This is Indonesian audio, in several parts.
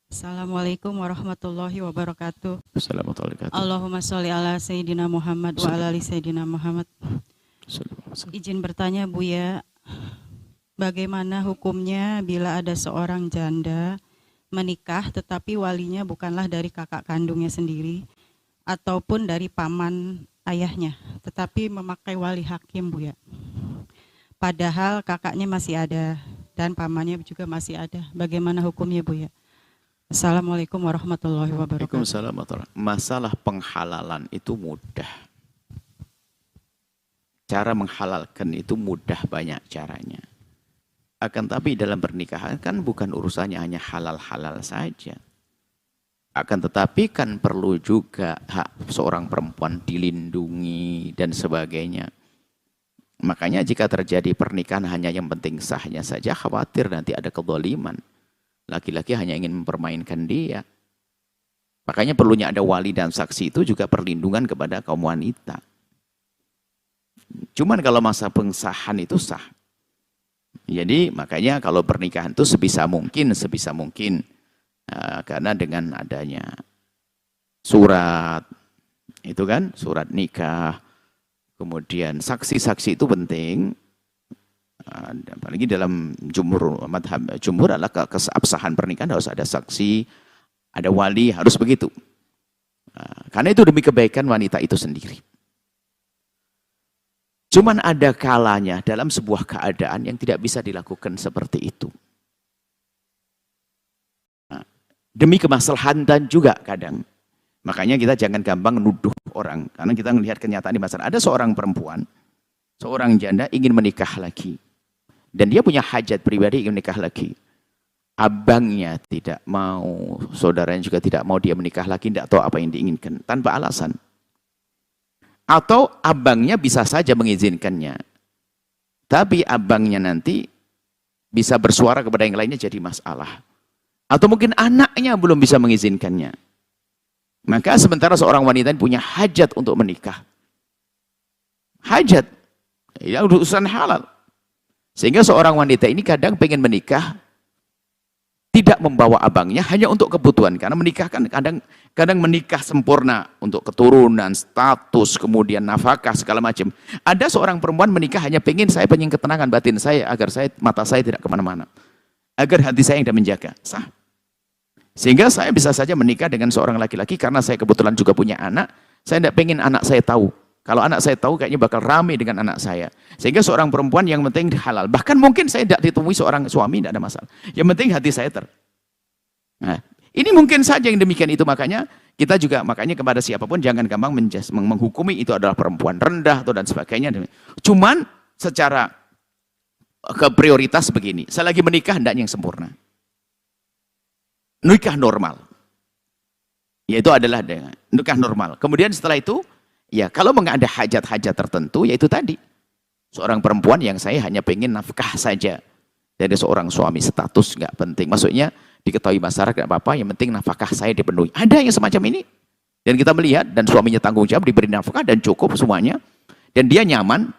Assalamualaikum warahmatullahi wabarakatuh. Assalamualaikum warahmatullahi wabarakatuh. Allahumma sholli ala Sayyidina Muhammad wa ala ali Sayyidina Muhammad. Izin bertanya Buya, bagaimana hukumnya bila ada seorang janda menikah tetapi walinya bukanlah dari kakak kandungnya sendiri ataupun dari paman ayahnya, tetapi memakai wali hakim Buya. Padahal kakaknya masih ada dan pamannya juga masih ada. Bagaimana hukumnya Buya? Assalamualaikum warahmatullahi wabarakatuh. Waalaikumsalam warahmatullahi wabarakatuh. Masalah penghalalan itu mudah. Cara menghalalkan itu mudah, banyak caranya. Akan tapi dalam pernikahan kan bukan urusannya hanya halal-halal saja. Akan tetapi kan perlu juga hak seorang perempuan dilindungi dan sebagainya. Makanya jika terjadi pernikahan hanya yang penting sahnya saja, khawatir nanti ada kezaliman. Laki-laki hanya ingin mempermainkan dia. Makanya perlunya ada wali dan saksi itu juga perlindungan kepada kaum wanita. Cuman kalau masa pengesahan itu sah. Jadi makanya kalau pernikahan itu sebisa mungkin. Karena dengan adanya surat, itu kan, surat nikah, kemudian saksi-saksi itu penting. Apalagi dalam madhab jumhur adalah keabsahan pernikahan harus ada saksi, ada wali, harus begitu. Karena itu demi kebaikan wanita itu sendiri. Cuman ada kalanya dalam sebuah keadaan yang tidak bisa dilakukan seperti itu. Demi kemaslahatan juga kadang. Makanya kita jangan gampang nuduh orang. Karena kita melihat kenyataan di masyarakat. Ada seorang perempuan, seorang janda ingin menikah lagi. Dan dia punya hajat pribadi ingin menikah lagi. Abangnya tidak mau, saudaranya juga tidak mau dia menikah lagi, tidak tahu apa yang diinginkan, tanpa alasan. Atau abangnya bisa saja mengizinkannya. Tapi abangnya nanti bisa bersuara kepada yang lainnya jadi masalah. Atau mungkin anaknya belum bisa mengizinkannya. Maka sementara seorang wanita punya hajat untuk menikah. Hajat. Ya urusan halal. Sehingga seorang wanita ini kadang pengen menikah, tidak membawa abangnya hanya untuk kebutuhan. Karena menikah kan kadang menikah sempurna untuk keturunan, status, kemudian nafkah, segala macam. Ada seorang perempuan menikah hanya saya pengen ketenangan batin saya, agar mata saya tidak kemana-mana. Agar hati saya yang tidak menjaga. Sah. Sehingga saya bisa saja menikah dengan seorang laki-laki karena saya kebetulan juga punya anak. Saya tidak pengen anak saya tahu. Kalau anak saya tahu kayaknya bakal rame dengan anak saya. Sehingga seorang perempuan yang penting halal. Bahkan mungkin saya tidak ditemui seorang suami, tidak ada masalah. Yang penting hati saya Nah, ini mungkin saja yang demikian itu. Makanya kita juga, kepada siapapun jangan gampang menghukumi itu adalah perempuan rendah atau dan sebagainya. Cuman secara prioritas begini. Selagi menikah hendaknya yang sempurna. Nikah normal. Yaitu adalah nikah normal. Kemudian setelah itu, ya, kalau ada hajat-hajat tertentu, yaitu tadi. Seorang perempuan yang saya hanya pengen nafkah saja. Dari seorang suami, status nggak penting. Maksudnya, diketahui masyarakat nggak apa-apa, yang penting nafkah saya dipenuhi. Ada yang semacam ini. Dan kita melihat, dan suaminya tanggung jawab, diberi nafkah, dan cukup semuanya. Dan dia nyaman.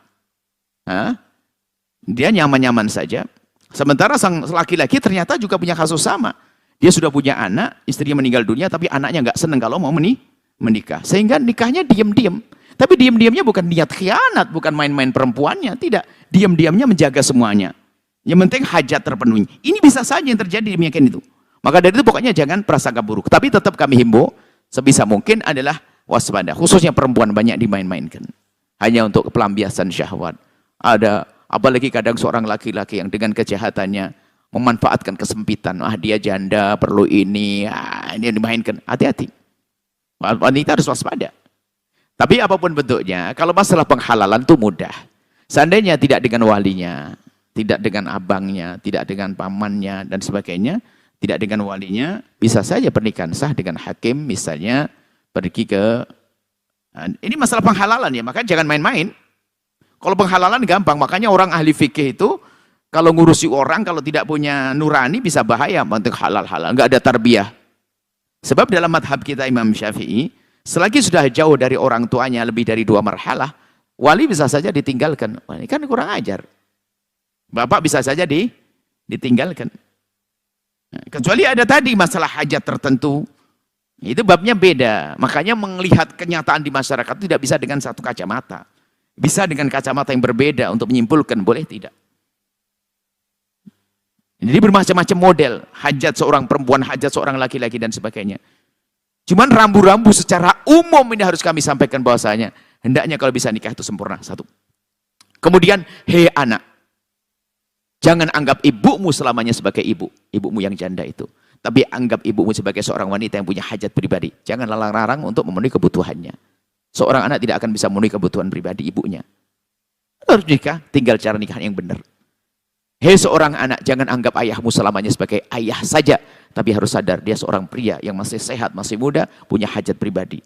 Dia nyaman-nyaman saja. Sementara sang laki-laki ternyata juga punya kasus sama. Dia sudah punya anak, istrinya meninggal dunia, tapi anaknya nggak senang kalau mau menikah. Sehingga nikahnya diam-diam. Tapi diam-diamnya bukan niat khianat, bukan main-main perempuannya. Tidak. Diam-diamnya menjaga semuanya. Yang penting hajat terpenuhi. Ini bisa saja yang terjadi demikian itu. Maka dari itu pokoknya jangan prasangka buruk. Tapi tetap kami himbau, sebisa mungkin adalah waspada. Khususnya perempuan banyak dimain-mainkan. Hanya untuk pelampiasan syahwat. Apalagi kadang seorang laki-laki yang dengan kejahatannya memanfaatkan kesempitan. Dia janda, perlu ini yang dimainkan. Hati-hati. Wanita harus waspada. Tapi apapun bentuknya, kalau masalah penghalalan itu mudah. Seandainya tidak dengan walinya, tidak dengan abangnya, tidak dengan pamannya, dan sebagainya, tidak dengan walinya, bisa saja pernikahan sah dengan hakim, misalnya pergi ke... Ini masalah penghalalan ya, maka jangan main-main. Kalau penghalalan gampang, makanya orang ahli fikih itu, kalau ngurusi orang, kalau tidak punya nurani, bisa bahaya, untuk halal-halal, nggak ada tarbiyah. Sebab dalam madhab kita Imam Syafi'i, selagi sudah jauh dari orang tuanya lebih dari 2 marhalah, wali bisa saja ditinggalkan. Wah, ini kan kurang ajar. Bapak bisa saja ditinggalkan. Kecuali ada tadi masalah hajat tertentu, itu babnya beda. Makanya melihat kenyataan di masyarakat tidak bisa dengan satu kacamata. Bisa dengan kacamata yang berbeda untuk menyimpulkan, boleh tidak. Jadi bermacam-macam model, hajat seorang perempuan, hajat seorang laki-laki dan sebagainya. Cuman rambu-rambu secara umum ini harus kami sampaikan bahwasanya hendaknya kalau bisa nikah itu sempurna. Satu. Kemudian, hei anak, jangan anggap ibumu selamanya sebagai ibumu yang janda itu. Tapi anggap ibumu sebagai seorang wanita yang punya hajat pribadi. Jangan larang-larang untuk memenuhi kebutuhannya. Seorang anak tidak akan bisa memenuhi kebutuhan pribadi ibunya. Harus nikah, tinggal cara nikah yang benar. Hei seorang anak, jangan anggap ayahmu selamanya sebagai ayah saja. Tapi harus sadar, dia seorang pria yang masih sehat, masih muda, punya hajat pribadi.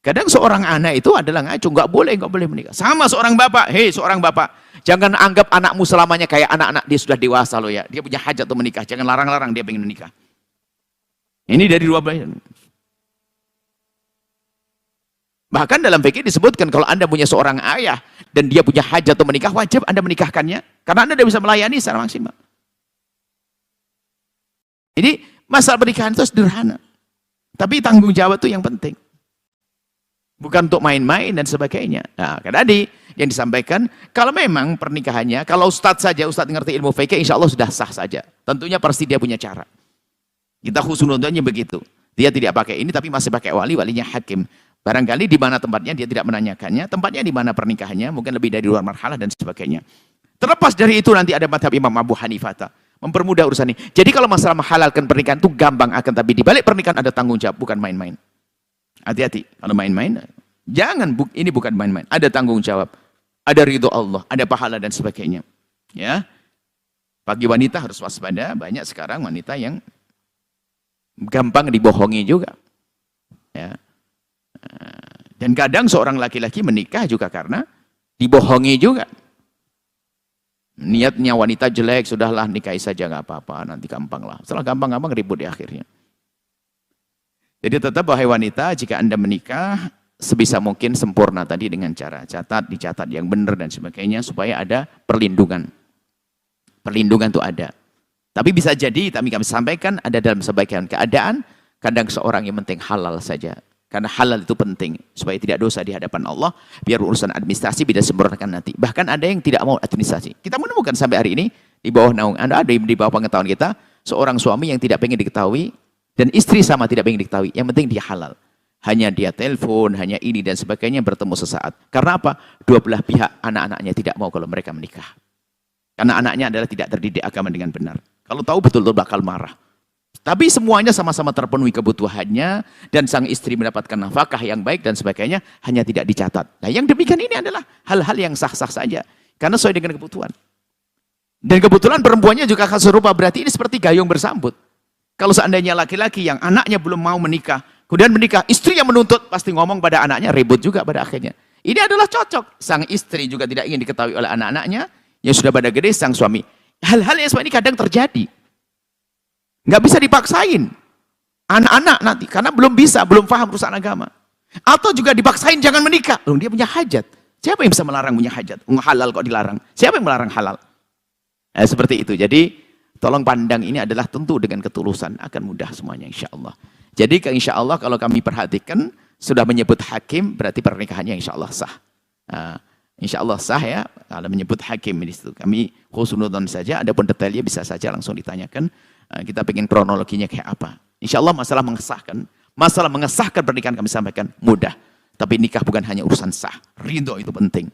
Kadang seorang anak itu adalah ngaco, nggak boleh menikah. Sama seorang bapak, hei seorang bapak, jangan anggap anakmu selamanya kayak anak-anak dia sudah dewasa loh ya. Dia punya hajat untuk menikah, jangan larang-larang dia pengen menikah. Ini dari dua belah. Bahkan dalam fikih disebutkan kalau Anda punya seorang ayah dan dia punya hajat untuk menikah, wajib Anda menikahkannya. Karena Anda tidak bisa melayani secara maksimal. Jadi masalah pernikahan itu sederhana. Tapi tanggung jawab itu yang penting. Bukan untuk main-main dan sebagainya. Nah, kan tadi yang disampaikan, kalau memang pernikahannya, kalau ustadz saja, ustadz ngerti ilmu fikih, insya Allah sudah sah saja. Tentunya pasti dia punya cara. Kita husnudonnya begitu. Dia tidak pakai ini, tapi masih pakai wali, walinya hakim. Barangkali di mana tempatnya, dia tidak menanyakannya. Tempatnya di mana pernikahannya, mungkin lebih dari luar marhalah dan sebagainya. Terlepas dari itu, nanti ada madhab Imam Abu Hanifah. Mempermudah urusan ini. Jadi kalau masalah menghalalkan pernikahan itu gampang, akan tapi di balik pernikahan ada tanggung jawab, bukan main-main. Hati-hati, kalau main-main, jangan, ini bukan main-main. Ada tanggung jawab, ada ridho Allah, ada pahala dan sebagainya. Ya, bagi wanita harus waspada. Banyak sekarang wanita yang gampang dibohongi juga. Ya, dan kadang seorang laki-laki menikah juga karena dibohongi juga. Niatnya wanita jelek, sudahlah nikahi saja nggak apa-apa, nanti gampang lah. Setelah gampang-gampang ribut di akhirnya. Jadi tetap wahai wanita, jika Anda menikah, sebisa mungkin sempurna tadi dengan cara dicatat yang benar dan sebagainya, supaya ada perlindungan. Perlindungan itu ada. Tapi bisa jadi, kami sampaikan, ada dalam sebagian keadaan, kadang seorang yang penting halal saja. Karena halal itu penting, supaya tidak dosa di hadapan Allah, biar urusan administrasi bisa sempurnakan nanti. Bahkan ada yang tidak mau administrasi. Kita menemukan sampai hari ini, di bawah naungan Anda, ada di bawah pengetahuan kita, seorang suami yang tidak pengen diketahui, dan istri sama tidak pengen diketahui, yang penting dia halal. Hanya dia telepon, hanya ini dan sebagainya, bertemu sesaat. Karena apa? Dua belah pihak, anak-anaknya tidak mau kalau mereka menikah. Karena anaknya adalah tidak terdidik agama dengan benar. Kalau tahu betul-betul bakal marah. Tapi semuanya sama-sama terpenuhi kebutuhannya, dan sang istri mendapatkan nafkah yang baik dan sebagainya, hanya tidak dicatat. Nah yang demikian ini adalah hal-hal yang sah-sah saja. Karena sesuai dengan kebutuhan. Dan kebetulan perempuannya juga akan serupa, berarti ini seperti gayung bersambut. Kalau seandainya laki-laki yang anaknya belum mau menikah, kemudian menikah, istri yang menuntut, pasti ngomong pada anaknya, ribut juga pada akhirnya. Ini adalah cocok. Sang istri juga tidak ingin diketahui oleh anak-anaknya, yang sudah pada gede, sang suami. Hal-hal yang seperti ini kadang terjadi. Nggak bisa dipaksain. Anak-anak nanti, karena belum bisa, belum paham urusan agama. Atau juga dipaksain jangan menikah. Loh, dia punya hajat. Siapa yang bisa melarang punya hajat? Halal kok dilarang. Siapa yang melarang halal? Seperti itu. Jadi, tolong pandang ini adalah tentu dengan ketulusan, akan mudah semuanya insya Allah. Jadi insya Allah kalau kami perhatikan sudah menyebut hakim, berarti pernikahannya insya Allah sah. Insya Allah sah ya, kalau menyebut hakim di situ. Kami husnudon saja, adapun detailnya bisa saja langsung ditanyakan. Kita pengen kronologinya kayak apa. Insya Allah masalah mengesahkan pernikahan kami sampaikan mudah. Tapi nikah bukan hanya urusan sah, ridho itu penting.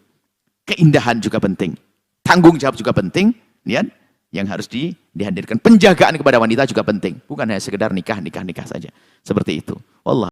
Keindahan juga penting. Tanggung jawab juga penting. Lihat. Yang harus dihadirkan. Penjagaan kepada wanita juga penting. Bukan hanya sekedar nikah saja. Seperti itu. Wallah.